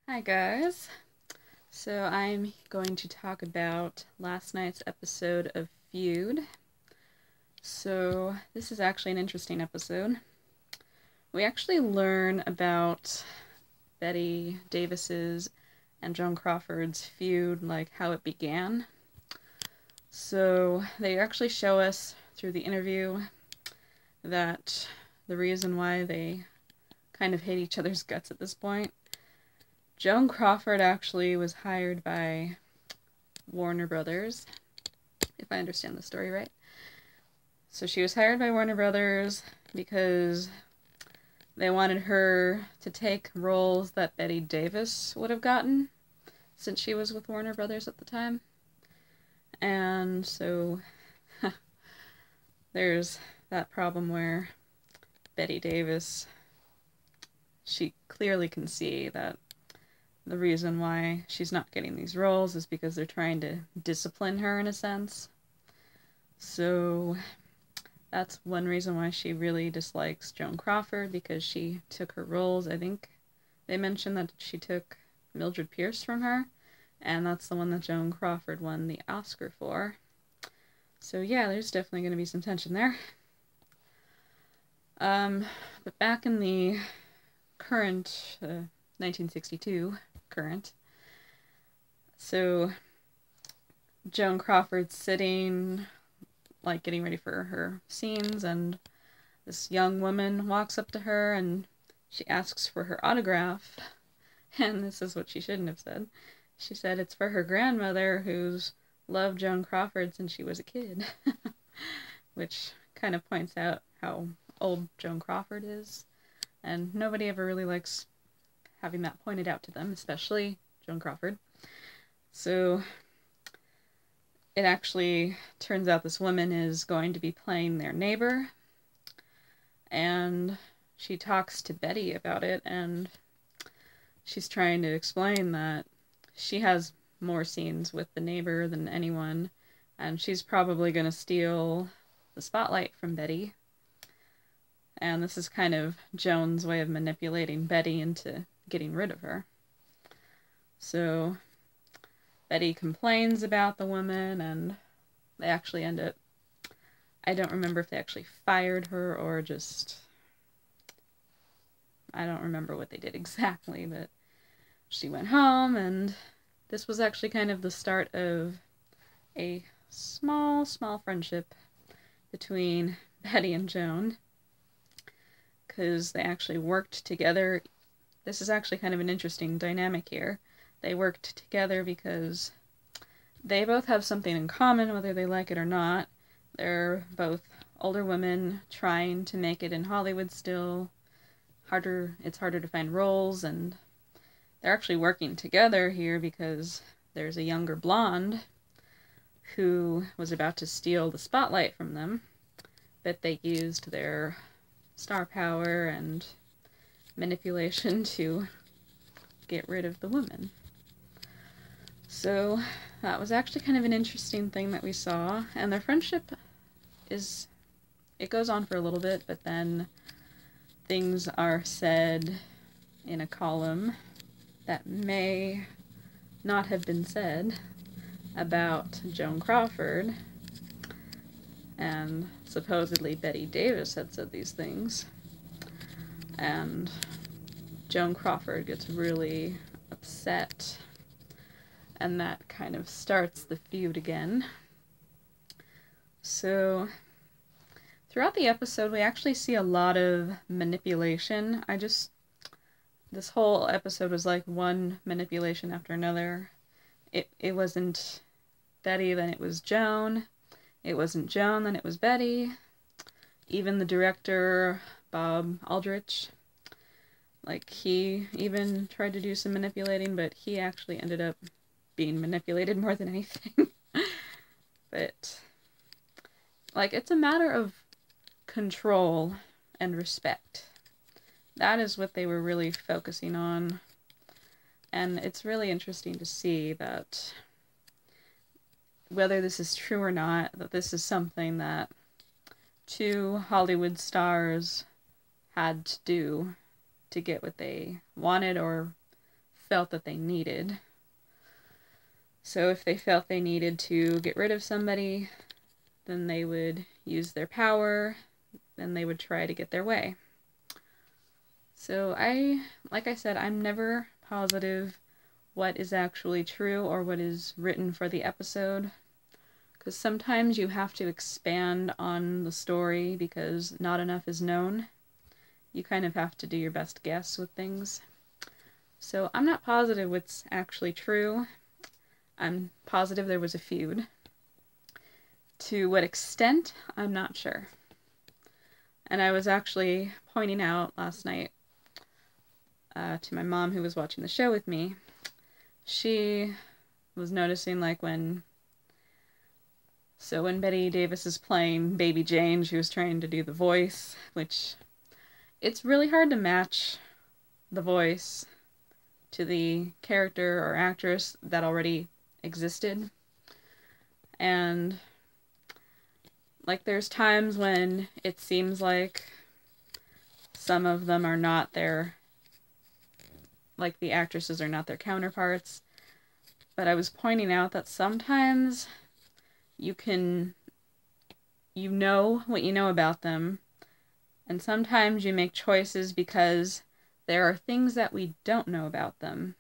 Hi guys. So I'm going to talk about last night's episode of Feud. So this is actually an interesting episode. We actually learn about Bette Davis's and Joan Crawford's feud, like how it began. So they actually show us through the interview that the reason why they kind of hate each other's guts at this point. Joan Crawford actually was hired by Warner Brothers, if I understand the story right. So she was hired by Warner Brothers because they wanted her to take roles that Bette Davis would have gotten since she was with Warner Brothers at the time. And so there's that problem where Bette Davis, she clearly can see that the reason why she's not getting these roles is because they're trying to discipline her in a sense. So that's one reason why she really dislikes Joan Crawford, because she took her roles. I think they mentioned that she took Mildred Pierce from her, and that's the one that Joan Crawford won the Oscar for. So yeah, there's definitely going to be some tension there. But back in the current 1962 current. So Joan Crawford's sitting, like, getting ready for her scenes, and this young woman walks up to her and she asks for her autograph. And this is what she shouldn't have said. She said it's for her grandmother, who's loved Joan Crawford since she was a kid. Which kind of points out how old Joan Crawford is. And nobody ever really likes having that pointed out to them, especially Joan Crawford. So it actually turns out this woman is going to be playing their neighbor, and she talks to Bette about it, and she's trying to explain that she has more scenes with the neighbor than anyone, and she's probably going to steal the spotlight from Bette. And this is kind of Joan's way of manipulating Bette into getting rid of her. So Bette complains about the woman, and they actually end up, I don't remember if they actually fired her or just, I don't remember what they did exactly, but she went home, and this was actually kind of the start of a small friendship between Bette and Joan, because they actually worked together. This is actually kind of an interesting dynamic here. They worked together because they both have something in common, whether they like it or not. They're both older women trying to make it in Hollywood still. It's harder to find roles, and they're actually working together here because there's a younger blonde who was about to steal the spotlight from them, but they used their star power and manipulation to get rid of the woman. So that was actually kind of an interesting thing that we saw, and their friendship it goes on for a little bit, but then things are said in a column that may not have been said about Joan Crawford, and supposedly Bette Davis had said these things, and Joan Crawford gets really upset, and that kind of starts the feud again. So throughout the episode, we actually see a lot of manipulation. This whole episode was like one manipulation after another. It wasn't Bette, then it was Joan. It wasn't Joan, then it was Bette. Even the director, Bob Aldrich, like, he even tried to do some manipulating, but he actually ended up being manipulated more than anything. But, like, it's a matter of control and respect. That is what they were really focusing on. And it's really interesting to see that, whether this is true or not, that this is something that two Hollywood stars had to do to get what they wanted or felt that they needed. So if they felt they needed to get rid of somebody, then they would use their power, then they would try to get their way. So like I said, I'm never positive what is actually true or what is written for the episode, because sometimes you have to expand on the story because not enough is known. You kind of have to do your best guess with things. So I'm not positive what's actually true. I'm positive there was a feud. To what extent, I'm not sure. And I was actually pointing out last night to my mom, who was watching the show with me. She was noticing, like, when Bette Davis is playing Baby Jane, she was trying to do the voice, which it's really hard to match the voice to the character or actress that already existed. And like, there's times when it seems like some of them are not their, like, the actresses are not their counterparts. But I was pointing out that sometimes you know what you know about them, and sometimes you make choices because there are things that we don't know about them.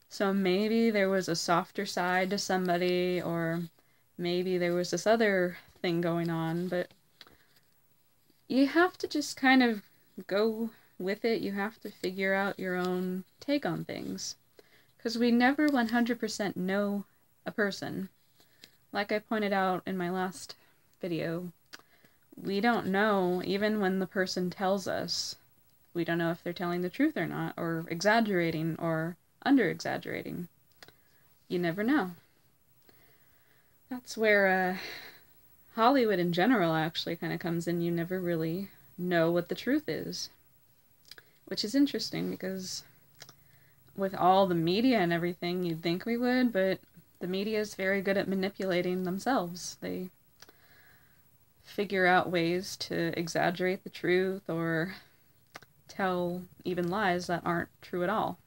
So maybe there was a softer side to somebody, or maybe there was this other thing going on, but you have to just kind of go with it. You have to figure out your own take on things, because we never 100% know a person. Like I pointed out in my last video, we don't know, even when the person tells us, we don't know if they're telling the truth or not, or exaggerating or under-exaggerating. You never know. That's where Hollywood in general actually kind of comes in. You never really know what the truth is. Which is interesting, because with all the media and everything, you'd think we would, but the media is very good at manipulating themselves. They figure out ways to exaggerate the truth or tell even lies that aren't true at all.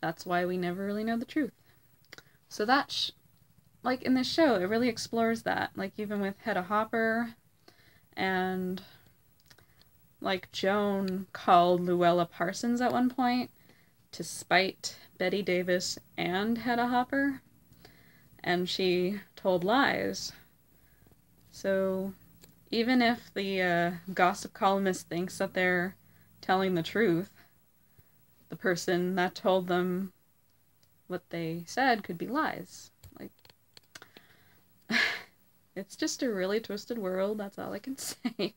That's why we never really know the truth. So that, like in this show, it really explores that. Like even with Hedda Hopper, and like Joan called Luella Parsons at one point to spite Bette Davis and Hedda Hopper, and she told lies. So even if the gossip columnist thinks that they're telling the truth, the person that told them what they said could be lies. Like, it's just a really twisted world, that's all I can say.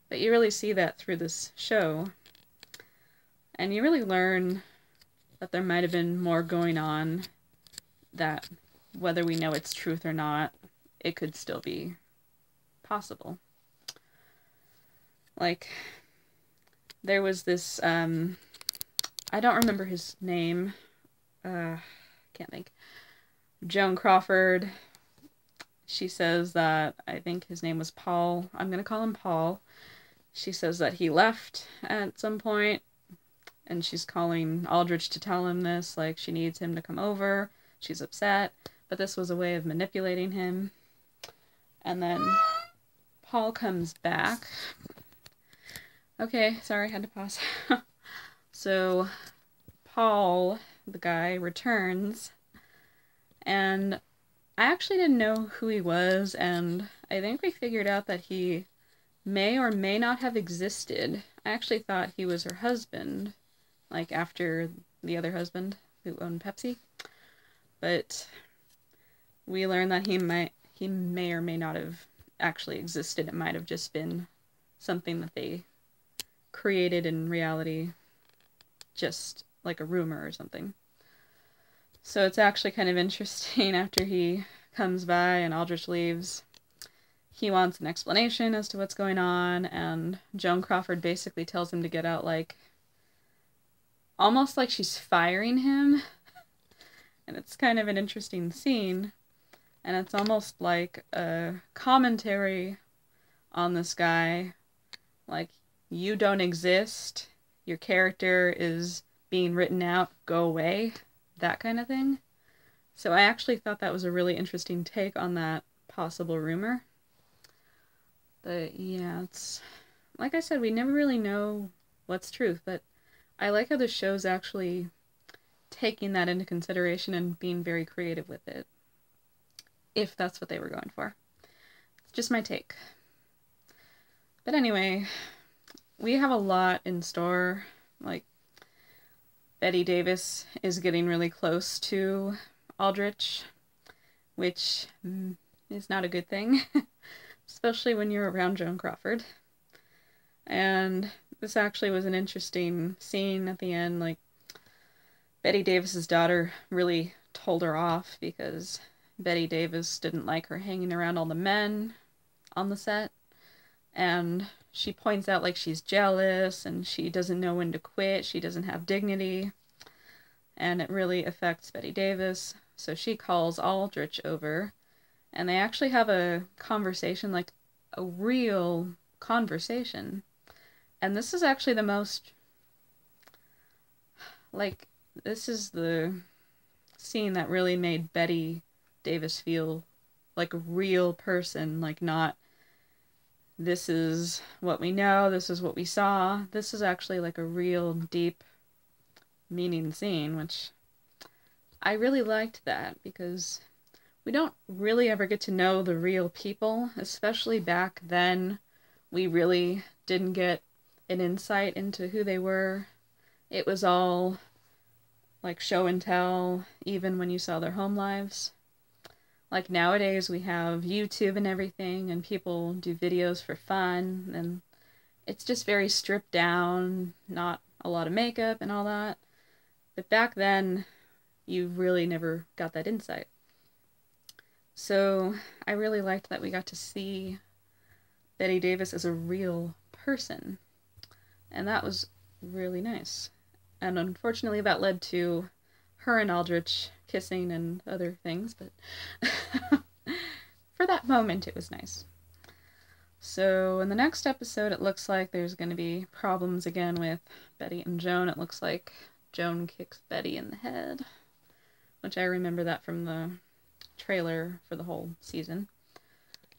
But you really see that through this show. And you really learn that there might have been more going on, that whether we know it's truth or not, it could still be possible. Like, there was this, I don't remember his name, can't think, Joan Crawford. She says that, I think his name was Paul, I'm gonna call him Paul. She says that he left at some point, and she's calling Aldrich to tell him this, like she needs him to come over. She's upset, but this was a way of manipulating him. And then Paul comes back. Okay, sorry, had to pause. So Paul, the guy, returns, and I actually didn't know who he was, and I think we figured out that he may or may not have existed. I actually thought he was her husband, like after the other husband who owned Pepsi. But we learned that he may or may not have actually existed. It might have just been something that they created in reality, just like a rumor or something. So it's actually kind of interesting. After he comes by and Aldrich leaves, he wants an explanation as to what's going on, and Joan Crawford basically tells him to get out, like, almost like she's firing him. And it's kind of an interesting scene, and it's almost like a commentary on this guy. Like, you don't exist, your character is being written out, go away, that kind of thing. So I actually thought that was a really interesting take on that possible rumor. But yeah, it's like I said, we never really know what's truth, but I like how the show's actually taking that into consideration and being very creative with it, if that's what they were going for. It's just my take. But anyway, we have a lot in store. Like, Bette Davis is getting really close to Aldrich, which is not a good thing, especially when you're around Joan Crawford. And this actually was an interesting scene at the end. Like, Bette Davis's daughter really told her off because Bette Davis didn't like her hanging around all the men on the set. And she points out like she's jealous and she doesn't know when to quit, she doesn't have dignity, and it really affects Bette Davis. So she calls Aldrich over, and they actually have a conversation, like a real conversation. And this is actually the most, like, this is the scene that really made Bette Davis feel like a real person, like not, this is what we know, this is what we saw. This is actually like a real deep meaning scene, which I really liked that because we don't really ever get to know the real people, especially back then. We really didn't get an insight into who they were. It was all like show and tell, even when you saw their home lives. Like nowadays we have YouTube and everything, and people do videos for fun, and it's just very stripped down, not a lot of makeup and all that. But back then, you really never got that insight. So I really liked that we got to see Bette Davis as a real person, and that was really nice. And unfortunately that led to her and Aldrich kissing and other things, but for that moment it was nice. So in the next episode it looks like there's going to be problems again with Bette and Joan. It looks like Joan kicks Bette in the head, which I remember that from the trailer for the whole season.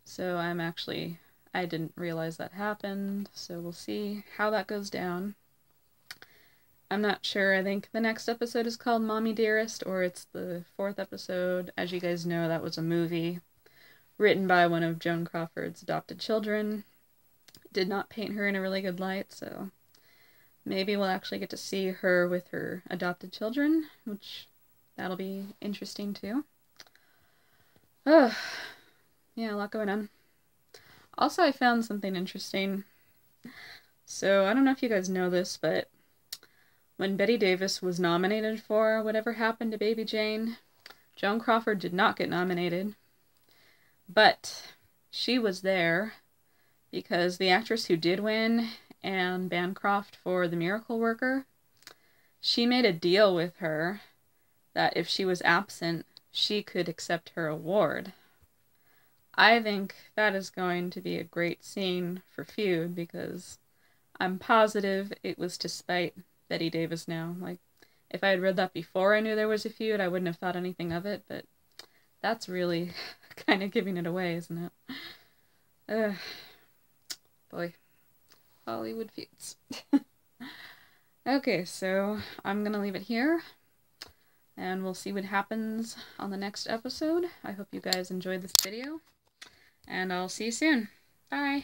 So I didn't realize that happened, so we'll see how that goes down. I'm not sure. I think the next episode is called Mommy Dearest, or it's the 4th episode. As you guys know, that was a movie written by one of Joan Crawford's adopted children. Did not paint her in a really good light, so maybe we'll actually get to see her with her adopted children, which that'll be interesting too. Oh, yeah, a lot going on. Also, I found something interesting. So, I don't know if you guys know this, but when Bette Davis was nominated for Whatever Happened to Baby Jane, Joan Crawford did not get nominated. But she was there because the actress who did win, Anne Bancroft for The Miracle Worker, she made a deal with her that if she was absent, she could accept her award. I think that is going to be a great scene for Feud because I'm positive it was to spite Bette Davis now. Like, if I had read that before I knew there was a feud, I wouldn't have thought anything of it, but that's really kind of giving it away, isn't it? Boy. Hollywood feuds. Okay, so I'm gonna leave it here, and we'll see what happens on the next episode. I hope you guys enjoyed this video, and I'll see you soon. Bye!